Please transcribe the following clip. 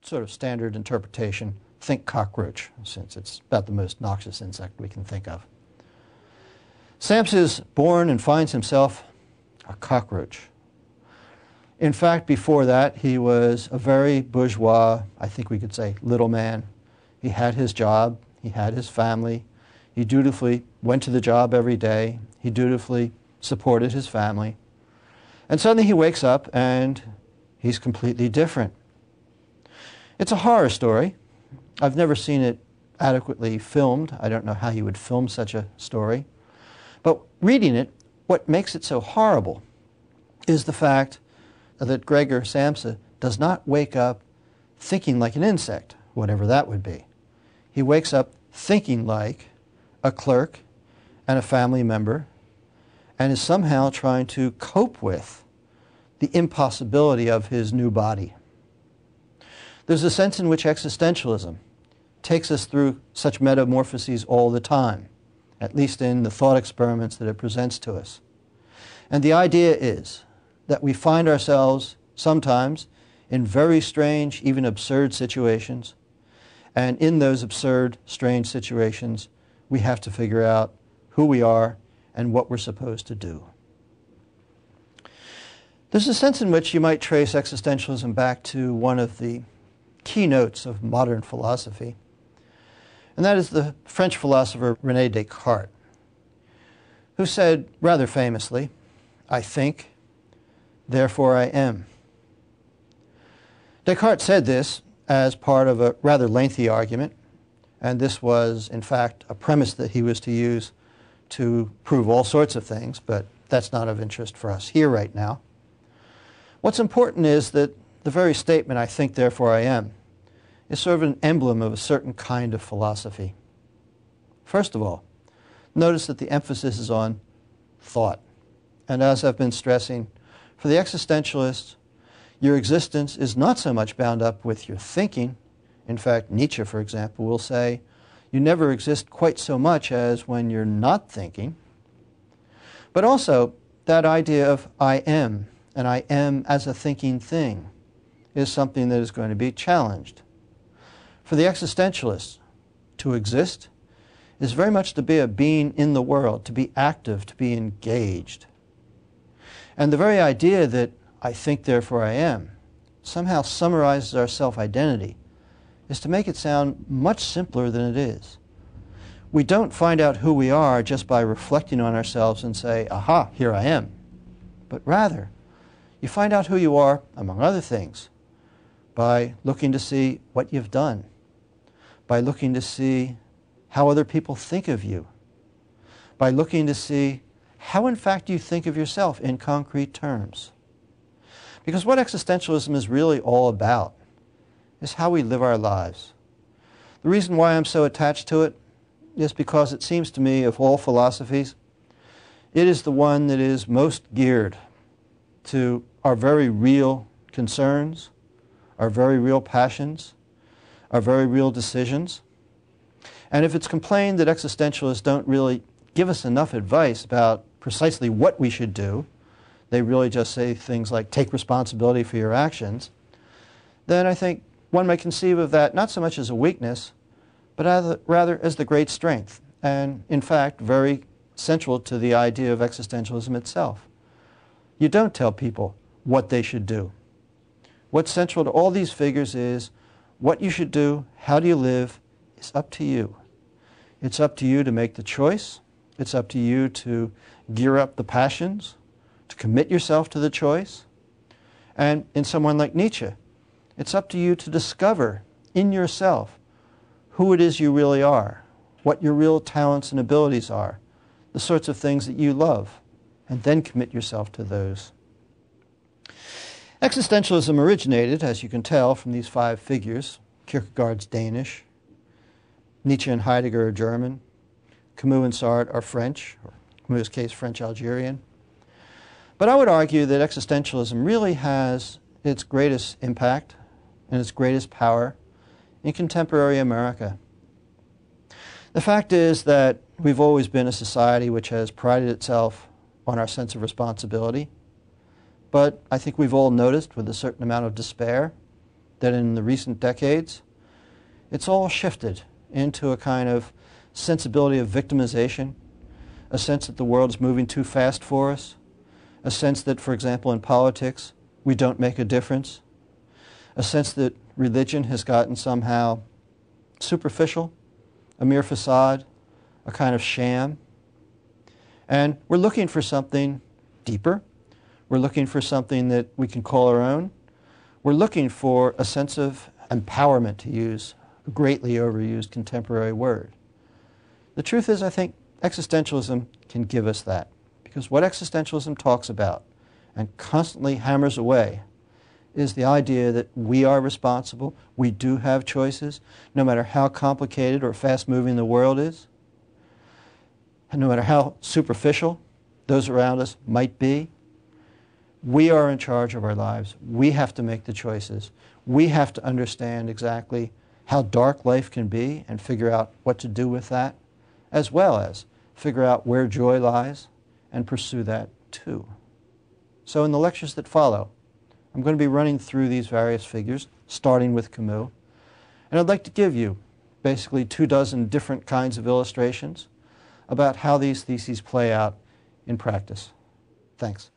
sort of standard interpretation, think cockroach, since it's about the most noxious insect we can think of. Samsa is born and finds himself a cockroach. In fact, before that, he was a very bourgeois, I think we could say, little man. He had his job, he had his family, he dutifully went to the job every day, he dutifully supported his family. And suddenly he wakes up and he's completely different. It's a horror story. I've never seen it adequately filmed. I don't know how you would film such a story. But reading it, what makes it so horrible is the fact that Gregor Samsa does not wake up thinking like an insect, whatever that would be. He wakes up thinking like a clerk and a family member, and is somehow trying to cope with the impossibility of his new body. There's a sense in which existentialism takes us through such metamorphoses all the time, at least in the thought experiments that it presents to us. And the idea is that we find ourselves sometimes in very strange, even absurd situations, and in those absurd, strange situations, we have to figure out who we are and what we're supposed to do. There's a sense in which you might trace existentialism back to one of the keynotes of modern philosophy, and that is the French philosopher René Descartes, who said rather famously, "I think, therefore I am." Descartes said this as part of a rather lengthy argument, and this was, in fact, a premise that he was to use to prove all sorts of things, but that's not of interest for us here right now. What's important is that the very statement, "I think, therefore I am," is sort of an emblem of a certain kind of philosophy. First of all, notice that the emphasis is on thought. And as I've been stressing, for the existentialist, your existence is not so much bound up with your thinking. In fact, Nietzsche, for example, will say, you never exist quite so much as when you're not thinking. But also, that idea of I am, and I am as a thinking thing, is something that is going to be challenged. For the existentialist, to exist is very much to be a being in the world, to be active, to be engaged. And the very idea that I think, therefore I am, somehow summarizes our self-identity, is to make it sound much simpler than it is. We don't find out who we are just by reflecting on ourselves and say, aha, here I am. But rather, you find out who you are, among other things, by looking to see what you've done, by looking to see how other people think of you, by looking to see how in fact you think of yourself in concrete terms. Because what existentialism is really all about is how we live our lives. The reason why I'm so attached to it is because it seems to me, of all philosophies, it is the one that is most geared to our very real concerns, our very real passions, our very real decisions. And if it's complained that existentialists don't really give us enough advice about precisely what we should do, they really just say things like, take responsibility for your actions, then I think one might conceive of that not so much as a weakness, but rather as the great strength, and in fact very central to the idea of existentialism itself. You don't tell people what they should do. What's central to all these figures is what you should do, how do you live, is up to you. It's up to you to make the choice. It's up to you to gear up the passions, to commit yourself to the choice. And in someone like Nietzsche, it's up to you to discover in yourself who it is you really are, what your real talents and abilities are, the sorts of things that you love, and then commit yourself to those. Existentialism originated, as you can tell from these 5 figures. Kierkegaard's Danish, Nietzsche and Heidegger are German, Camus and Sartre are French, or in Camus' case French-Algerian. But I would argue that existentialism really has its greatest impact and its greatest power in contemporary America. The fact is that we've always been a society which has prided itself on our sense of responsibility, but I think we've all noticed with a certain amount of despair that in the recent decades, it's all shifted into a kind of sensibility of victimization, a sense that the world is moving too fast for us, a sense that, for example, in politics, we don't make a difference, a sense that religion has gotten somehow superficial, a mere facade, a kind of sham. And we're looking for something deeper. We're looking for something that we can call our own. We're looking for a sense of empowerment, to use a greatly overused contemporary word. The truth is, I think existentialism can give us that, because what existentialism talks about and constantly hammers away is the idea that we are responsible, we do have choices, no matter how complicated or fast-moving the world is, and no matter how superficial those around us might be. We are in charge of our lives. We have to make the choices. We have to understand exactly how dark life can be and figure out what to do with that, as well as figure out where joy lies and pursue that too. So in the lectures that follow, I'm going to be running through these various figures, starting with Camus, and I'd like to give you basically 24 different kinds of illustrations about how these theses play out in practice. Thanks.